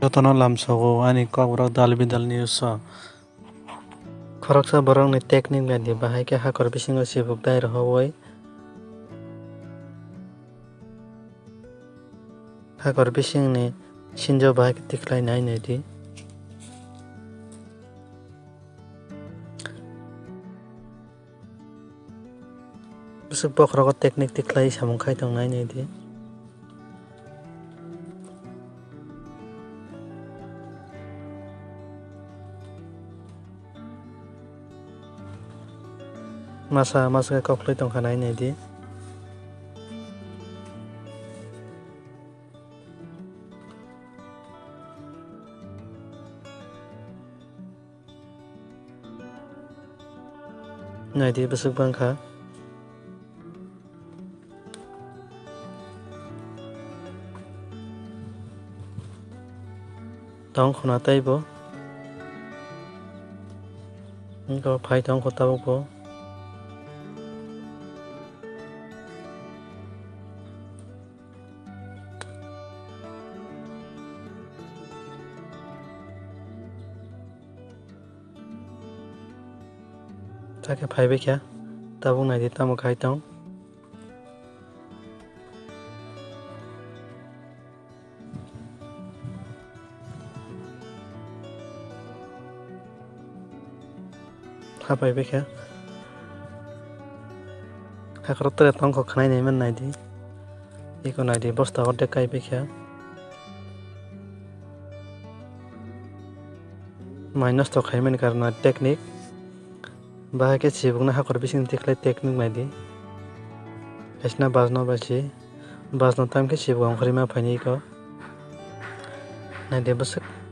Jotono lamsogo ani kokrok dal bidal news o khoroksa borok ni technique baidi bahai khe hakor bisingo chibuk dai rwhawui hakor bisingni sinjo bahai khe tiklai naidi bwswk bokhorogo technique tiklai samung khai tong naidi. Masa khe koklai tongkha naidi. Naidi bwswk bangkha tong khuna teibo wngkha phai tongkha tabukbo take phaibai kha tabuk naidi tamo khai tong. Phaibai kha hakrok tere tongkho khnai naiman naidi eko naidi bosta ordek kaibai kha mai nosto khaimani karona technique bahai khe chibukno hakor bising tiklai technique naidi kaisina bajno baisi bajno time khe chibuk ongkhorima phainiko naidi bwswk.